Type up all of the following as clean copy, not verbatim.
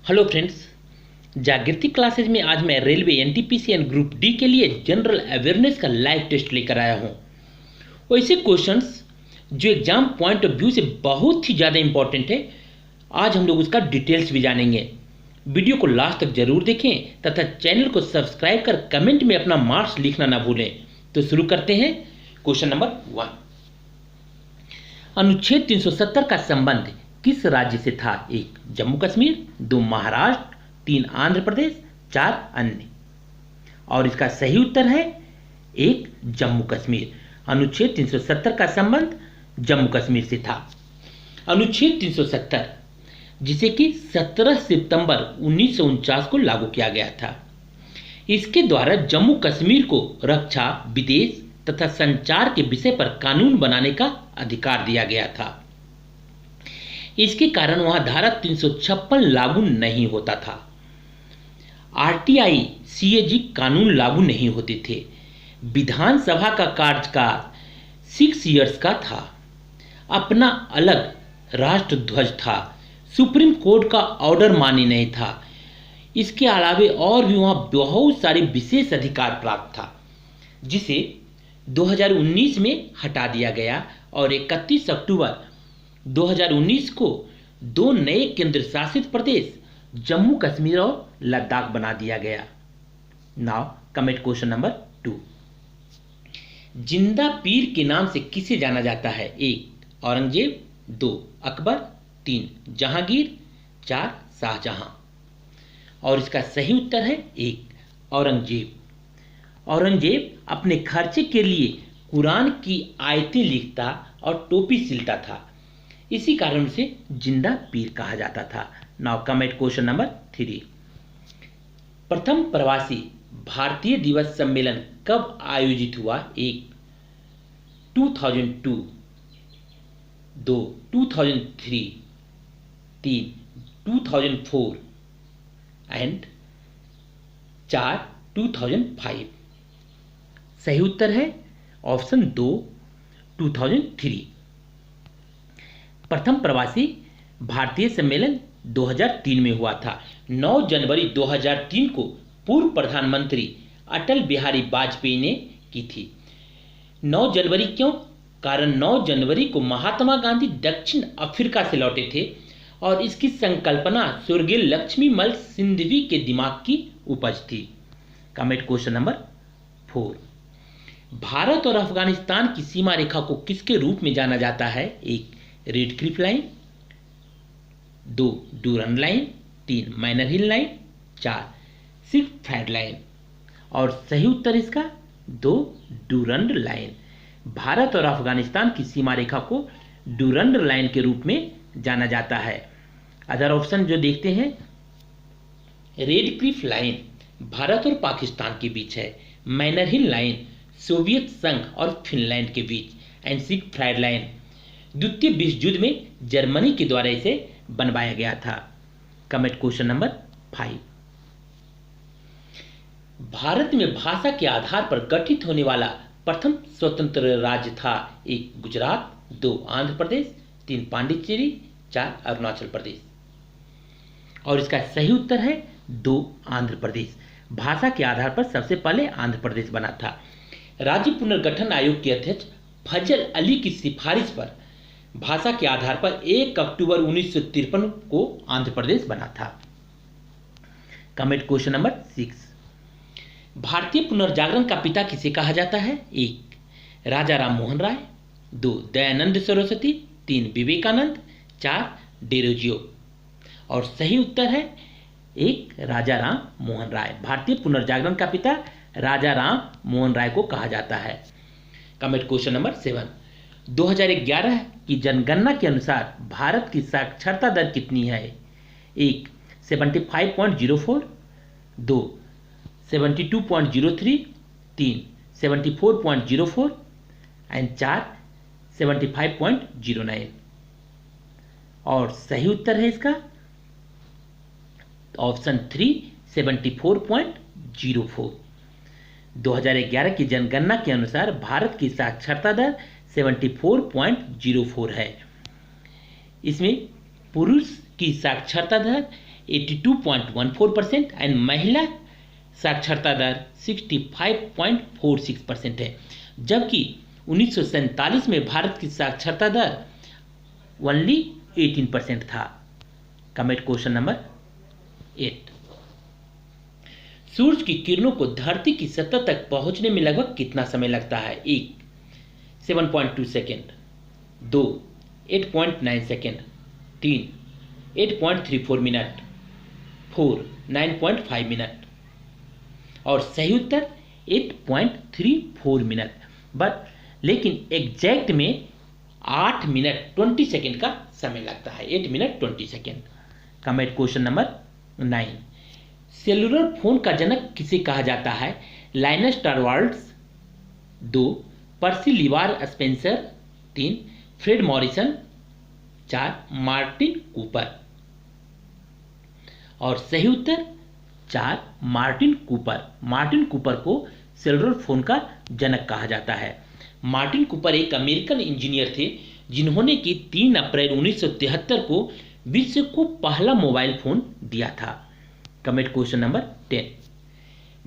Hello friends, जागृति classes में आज मैं railway NTPC and group D के लिए जनरल अवेयरनेस का लाइव टेस्ट लेकर आया हूं। वैसे क्वेश्चंस जो एग्जाम पॉइंट ऑफ व्यू से बहुत ही ज़्यादा इंपॉर्टेंट है, आज हम लोग उसका डिटेल्स भी जानेंगे। वीडियो को लास्ट तक जरूर देखें तथा चैनल को सब्सक्राइब कर कमेंट में अपना मार्क्स लिखना ना भूलें। तो शुरू करते हैं। क्वेश्चन नंबर 1, अनुच्छेद 370 का संबंध किस राज्य से था? 1 जम्मू कश्मीर, 2 महाराष्ट्र, 3 आंध्र प्रदेश, 4 अन्य। और इसका सही उत्तर है 1 जम्मू कश्मीर। अनुच्छेद 370 का संबंध जम्मू कश्मीर से था। अनुच्छेद 370 जिसे कि 17 सितंबर 1949 को लागू किया गया था। इसके द्वारा जम्मू कश्मीर को रक्षा, विदेश तथा संचार के विषय पर कानून बनाने का अधिकार दिया गया था। इसके कारण वहां धारा 356 लागू नहीं होता था। आरटीआई, सीएजी कानून लागू नहीं होते थे। विधानसभा का कार्यकाल 6 इयर्स का था। अपना अलग राष्ट्र ध्वज था। सुप्रीम कोर्ट का ऑर्डर मान्य नहीं था। इसके अलावे और भी वहां बहुत सारे विशेष अधिकार प्राप्त था, जिसे 2019 में हटा दिया गया और 31 अक्टूबर 2019 को 2 नए केंद्र शासित प्रदेश जम्मू कश्मीर और लद्दाख बना दिया गया। नाउ कमेंट क्वेश्चन नंबर 2, जिंदा पीर के नाम से किसे जाना जाता है? 1 औरंगजेब, 2 अकबर, 3 जहांगीर, 4 शाहजहां। और इसका सही उत्तर है 1 औरंगजेब। औरंगजेब अपने खर्चे के लिए कुरान की आयतें लिखता और टोपी सिलता था। इसी कारण से जिंदा पीर कहा जाता था। नाउ कमेंट क्वेश्चन नंबर 3, प्रथम प्रवासी भारतीय दिवस सम्मेलन कब आयोजित हुआ? 1 2002, 2 2003, 3 2004 एंड 4 2005। सही उत्तर है ऑप्शन 2 2003। प्रथम प्रवासी भारतीय सम्मेलन 2003 में हुआ था। 9 जनवरी 2003 को पूर्व प्रधानमंत्री अटल बिहारी वाजपेयी ने की थी। 9 जनवरी क्यों? कारण 9 जनवरी को महात्मा गांधी दक्षिण अफ्रीका से लौटे थे और इसकी संकल्पना स्वर्गीय लक्ष्मीमल सिंधवी के दिमाग की उपज थी। कमेंट क्वेश्चन नंबर 4, भारत और अफगानिस्तान की सीमा रेखा को किसके रूप में जाना जाता है? 1 Radcliffe line, 2 Durand line, 3 manor hill line, 4 Siegfried line. और सही उत्तर इसका 2 डूरंड लाइन। भारत और अफगानिस्तान की सीमा रेखा को डूरंड लाइन के रूप में जाना जाता है। अदर ऑप्शन जो देखते हैं, रेड क्लिफ लाइन भारत और पाकिस्तान के बीच है, मैनर हिल लाइन सोवियत संघ और फिनलैंड के बीच, एंड सिगफ्रीड लाइन द्वितीय विश्व युद्ध में जर्मनी के द्वारा इसे बनवाया गया था। कमेंट क्वेश्चन नंबर 5, भारत में भाषा के आधार पर गठित होने वाला प्रथम स्वतंत्र राज्य था? 1 गुजरात, 2 आंध्र प्रदेश, 3 पांडिचेरी, 4 अरुणाचल प्रदेश। और इसका सही उत्तर है 2 आंध्र प्रदेश। भाषा के आधार पर सबसे पहले आंध्र प्रदेश बना था। राज्य पुनर्गठन आयोग के अध्यक्ष फजल अली की सिफारिश पर भाषा के आधार पर 1 अक्टूबर 1953 को आंध्र प्रदेश बना था। कमेंट क्वेश्चन नंबर 6, भारतीय पुनर्जागरण का पिता किसे कहा जाता है? 1 राजा राम मोहन राय, 2 दयानंद सरस्वती, 3 विवेकानंद, 4 डेरोजियो। और सही उत्तर है 1 राजा राम मोहन राय। भारतीय पुनर्जागरण का पिता राजा राम मोहन राय को कहा जाता है। कमेंट क्वेश्चन नंबर 7, 2011 की जनगणना के अनुसार भारत की साक्षरता दर कितनी है? 1 75.04, 2 72.03, 3 74.04 एंड 4 75.09। और सही उत्तर है इसका ऑप्शन 3 74.04। 2011 की जनगणना के अनुसार भारत की साक्षरता दर 74.04 है। इसमें पुरुष की साक्षरता दर 82.14% एंड महिला साक्षरता दर 65.46% है, जबकि 1947 में भारत की साक्षरता दर ओनली 18% था। Comment question number 8। सूरज की किरणों को धरती की सतह तक पहुंचने में लगभग कितना समय लगता है? 1 7.2 सेकेंड, 2 8.9 सेकेंड, 3 8.34 मिनट, 4 9.5 मिनट और सही उत्तर 8.34 मिनट। बट लेकिन एग्जैक्ट में 8 मिनट 20 सेकेंड का समय लगता है, 8 minute 20 second. Comment question number 9। Cellular phone का जनक किसे कहा जाता है? लाइनस टॉरवाल्ड्स, 2 पर्सी लीवार Spencer, 3 Fred Morrison, 4 Martin Cooper और सही उत्तर 4 मार्टिन कूपर। मार्टिन कूपर को सेलुलर फोन का जनक कहा जाता है। मार्टिन कूपर एक अमेरिकन इंजीनियर थे जिन्होंने कि 3 अप्रैल 1973 को विश्व को पहला मोबाइल फोन दिया था। Comment question number 10।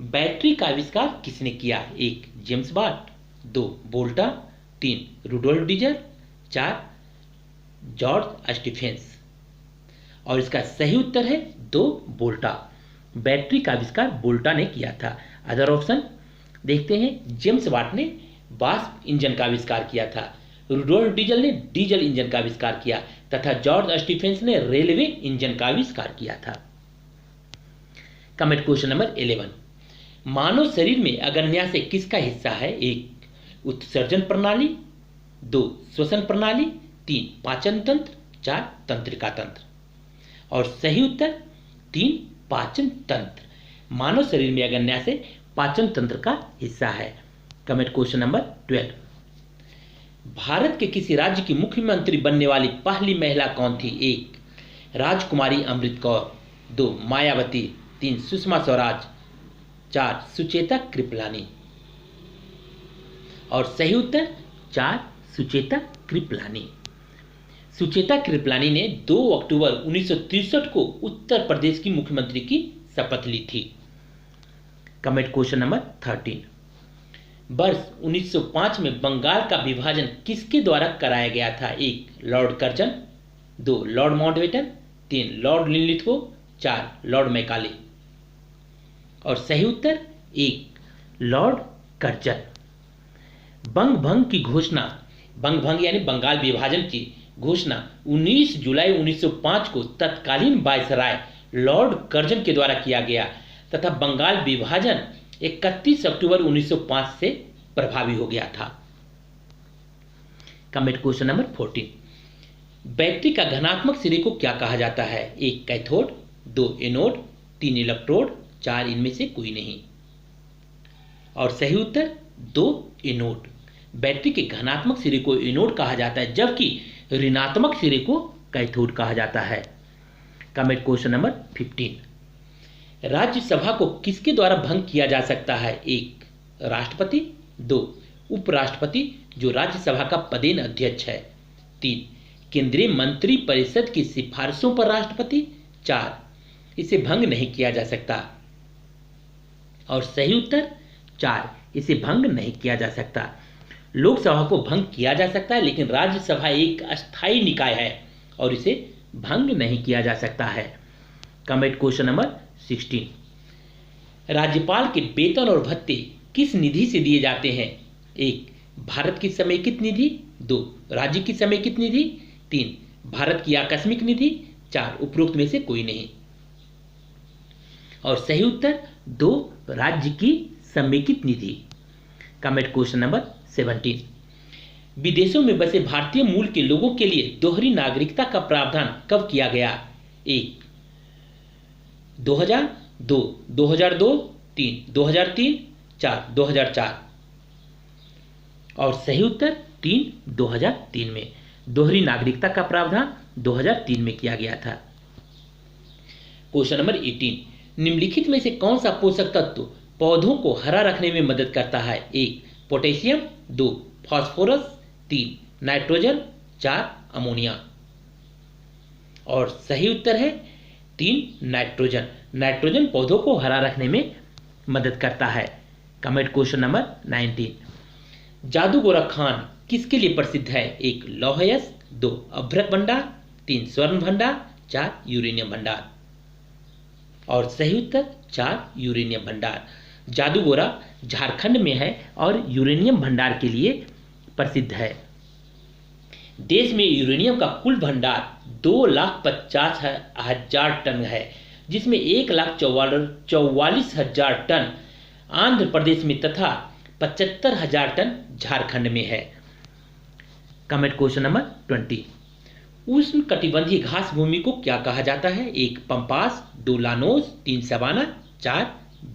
बैटरी का आविष्कार किसने किया? 1 James Watt, 2 Volta, 3 Rudolf Diesel, 4 George Stephens और इसका सही उत्तर है 2 वोल्टा। बैटरी का आविष्कार वोल्टा ने किया था। अदर ऑप्शन देखते हैं। जेम्स वाट ने वाष्प इंजन का आविष्कार किया था, रुडोल्फ डीजल ने डीजल इंजन का आविष्कार किया तथा जॉर्ज स्टीफेंस ने रेलवे इंजन का आविष्कार किया था। Comment question number 11। मानव शरीर में अग्न्याशय किसका हिस्सा है? 1 उत्सर्जन प्रणाली, 2 श्वसन प्रणाली, 3 पाचन तंत्र, 4 तंत्रिका तंत्र और सही उत्तर 3 पाचन तंत्र। मानव शरीर में अग्न्याशय पाचन तंत्र का हिस्सा है। Comment question number 12। भारत के किसी राज्य की मुख्यमंत्री बनने वाली पहली महिला कौन थी? 1 राजकुमारी अमृत कौर, 2 मायावती, 3 सुषमा स्वराज, 4 सुचेता कृपलानी और सही उत्तर 4 सुचेता कृपलानी। सुचेता कृपलानी ने 2 अक्टूबर 1963 को उत्तर प्रदेश की मुख्यमंत्री की शपथ ली थी। Comment question number 13। वर्ष 1905 में बंगाल का विभाजन किसके द्वारा कराया गया था? 1 Lord Curzon, 2 Lord Mountbatten, 3 Lord Linlithgow, 4 Lord Macaulay और सही उत्तर 1 लॉर्ड कर्जन। बंग भंग की घोषणा, बंग भंग यानी बंगाल विभाजन की घोषणा 19 जुलाई 1905 को तत्कालीन वायसराय लॉर्ड कर्जन के द्वारा किया गया तथा बंगाल विभाजन 31 अक्टूबर 1905 से प्रभावी हो गया था। Comment question number 14। बैटरी का धनात्मक सिरे को क्या कहा जाता है? 1 कैथोड, 2 एनोड, 3 इलेक्ट्रोड, 4 इनमें से कोई नहीं और सही उत्तर 2 एनोड। बैटरी के धनात्मक सिरे को एनोड कहा जाता है जबकि ऋणात्मक सिरे को कैथोड कहा जाता है। Comment question number 15। राज्यसभा को किसके द्वारा भंग किया जा सकता है? 1 राष्ट्रपति, 2 उपराष्ट्रपति जो राज्यसभा का पदेन अध्यक्ष है, 3 केंद्रीय मंत्री परिषद की सिफारिशों पर राष्ट्रपति, 4 इसे भंग नहीं किया जा सकता और सही उत्तर 4 इसे भंग नहीं किया जा सकता। लोकसभा को भंग किया जा सकता है लेकिन राज्यसभा एक अस्थायी निकाय है और इसे भंग नहीं किया जा सकता है। Comment question number 16। राज्यपाल के वेतन और भत्ते किस निधि से दिए जाते हैं? 1 भारत की समेकित निधि, 2 राज्य की समेकित निधि, 3 भारत की आकस्मिक निधि, 4 उपरोक्त में से कोई नहीं और सही उत्तर 2 राज्य की समेकित निधि। Comment question number 17। विदेशों में बसे भारतीय मूल के लोगों के लिए दोहरी नागरिकता का प्रावधान कब किया गया? 1 2000, 2 2002, 3 2003, 4 2004 और सही उत्तर 3 2003 में। दोहरी नागरिकता का प्रावधान 2003 में किया गया था। Question number 18। निम्नलिखित में से कौन सा पोषक तत्व पौधों को हरा रखने में मदद करता है? 1 पोटेशियम, 2 फास्फोरस, 3 नाइट्रोजन, 4 अमोनिया और सही उत्तर है 3 नाइट्रोजन, नाइट्रोजन पौधों को हरा रखने में मदद करता है। Comment question number 19। जादूगोरा खान किसके लिए प्रसिद्ध है? 1 लौह-अयस्क, 2 अभ्रक भंडार, 3 स्वर्ण भंडार, 4 यूरेनियम भंडार। और सही उत्तर 4 यूरेनियम भंडार। जादूगोरा झारखंड में है और यूरेनियम भंडार के लिए प्रसिद्ध है। देश में यूरेनियम का कुल भंडार 2,50,000 टन है, जिसमें 1,44,000 टन आंध्र प्रदेश में तथा 75,000 टन झारखंड में है। Comment question number 20। उष्ण कटिबंधीय घास भूमि को क्या कहा जाता है? 1 पंपास, 2 लानोस, 3 सवाना, 4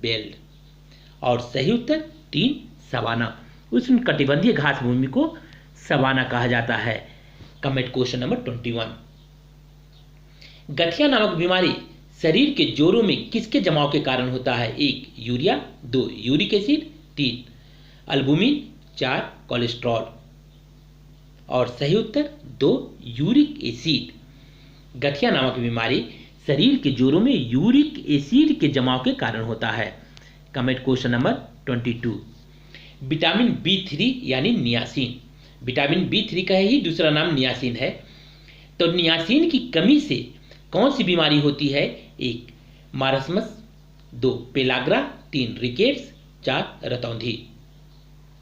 बेल्ट। और सही उत्तर 3 सवाना। उष्ण कटिबंधीय घास भूमि को सवाना कहा जाता है। Comment question number 21। गठिया नामक बीमारी शरीर के जोड़ों में किसके जमाव के कारण होता है? 1 urea, 2 uric acid, 3 albumin, 4 cholesterol. और सही उत्तर 2 यूरिक एसिड। गठिया नामक बीमारी शरीर के जोड़ों में यूरिक एसिड के जमाव के कारण होता है। Comment question number 22। Vitamin B3 यानी नियासिन, विटामिन B3 का ही दूसरा नाम नियासिन है। तो नियासिन की कमी से कौन सी बीमारी होती है? 1 मारसमस, 2 पेलाग्रा, 3 रिकेट्स, 4 रतौंधी।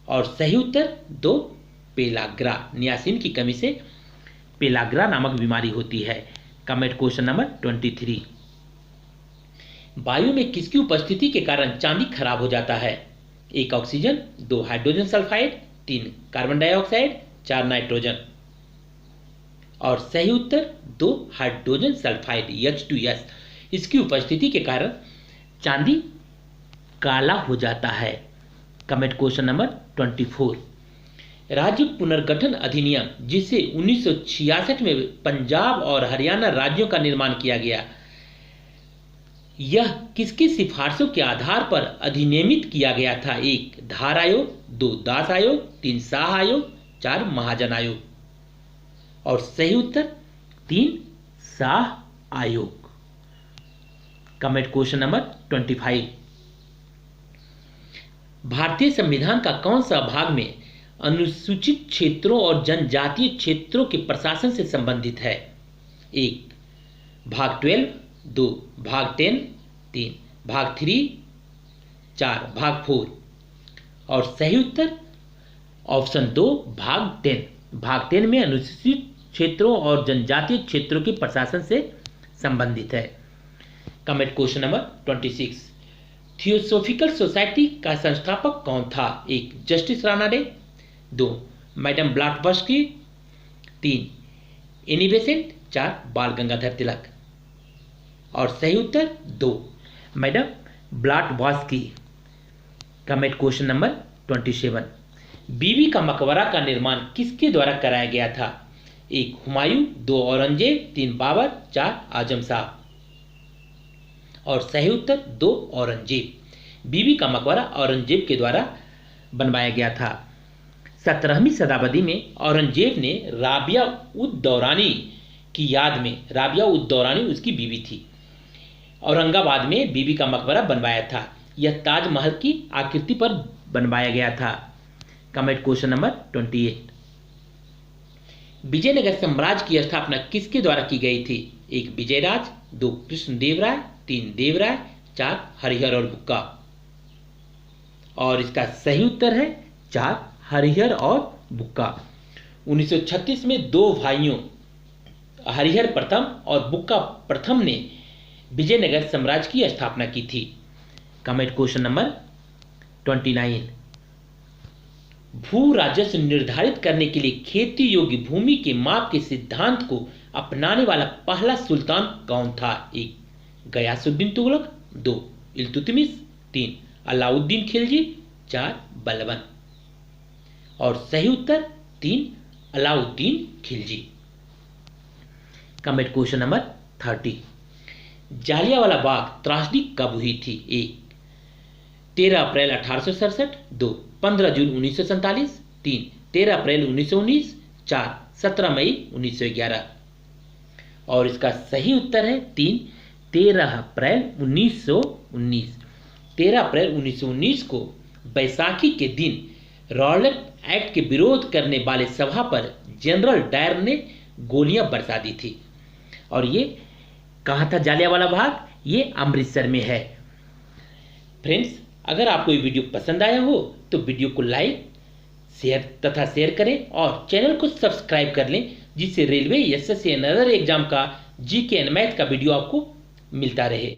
और सही उत्तर 2 पेलाग्रा। नियासिन की कमी से पेलाग्रा नामक बीमारी होती है। Comment question number 23। वायु में किसकी उपस्थिति के कारण चांदी खराब हो जाता है? 1 oxygen, 2 hydrogen sulphide, 3 carbon dioxide, 4 nitrogen. और सही उत्तर 2 हाइड्रोजन सल्फाइड H2S। इसकी उपस्थिति के कारण चांदी काला हो जाता है। Comment question number 24। राज्य पुनर्गठन अधिनियम जिसे 1966 में पंजाब और हरियाणा राज्यों का निर्माण किया गया, यह किसकी सिफारिशों के आधार पर अधिनियमित किया गया था? 1 धार आयोग, 2 दास आयोग, 3 शाह आयोग, 4 महाजन आयोग। और सही उत्तर 3 शाह आयोग। Comment question number 25। भारतीय संविधान का कौन सा भाग में अनुसूचित क्षेत्रों और जनजातीय क्षेत्रों के प्रशासन से संबंधित है? 1 भाग 12, 2 भाग 10, 3 भाग 3, 4 भाग 4। और सही उत्तर ऑप्शन 2 भाग 10। भाग 10 में अनुसूचित क्षेत्रों और जनजातीय क्षेत्रों के प्रशासन से संबंधित है। Comment question number 26। Theosophical society का संस्थापक कौन था? 1 justice Ranade, 2 madam Blavatsky, 3 Annie Besant, 4 Bal Gangadhar Tilak. और सही उत्तर 2 madam Blavatsky. Comment question number 27। Bibi ka Maqbara का निर्माण किसके द्वारा कराया गया था? 1 हुमायूं, 2 औरंगजेब, 3 बाबर, 4 आजम शाह। और सही उत्तर 2 औरंगजेब। बीबी का मकबरा औरंगजेब के द्वारा बनवाया गया था। 17वीं शताब्दी में औरंगजेब ने राबिया उद दौरानी की याद में, राबिया उद दौरानी उसकी बीवी थी, औरंगाबाद में बीबी का मकबरा बनवाया था। यह ताजमहल की आकृति पर बनवाया गया था। Comment question number 28। विजयनगर साम्राज्य की स्थापना किसके द्वारा की गई थी? 1 विजयराज, 2 कृष्णदेवराय, 3 देवराय, 4 हरिहर और बुक्का। और इसका सही उत्तर है 4 हरिहर और बुक्का। 1936 में 2 भाइयों हरिहर प्रथम और बुक्का प्रथम ने विजयनगर साम्राज्य की स्थापना की थी। Comment question number 29। भू राजस्व निर्धारित करने के लिए खेती योग्य भूमि के माप के सिद्धांत को अपनाने वाला पहला सुल्तान कौन था? 1 गयासुद्दीन तुगलक, 2 इल्तुतमिश, 3 अलाउद्दीन खिलजी, 4 बलबन। और सही उत्तर 3 Alauddin Khilji. Comment question number 30। Jallianwala Bagh त्रासदी कब हुई थी? 1 13 अप्रैल 1867, 2 15 जून 1947, 3 13 अप्रैल 1919, 4 17 मई 1911। और इसका सही उत्तर है 3 13 अप्रैल 1919 को बैसाखी के दिन रॉलेट एक्ट के विरोध करने वाले सभा पर जनरल डायर ने गोलियां बरसा दी थी। और ये कहाँ था जालियांवाला बाग? ये अमृतसर में है। फ्रेंड्स, अगर आपको ये वीडियो पसंद आया हो तो वीडियो को लाइक शेयर करें और चैनल को सब्सक्राइब कर लें, जिससे railway, SSC and other exam का जीके एंड मैथ का वीडियो आपको मिलता रहे।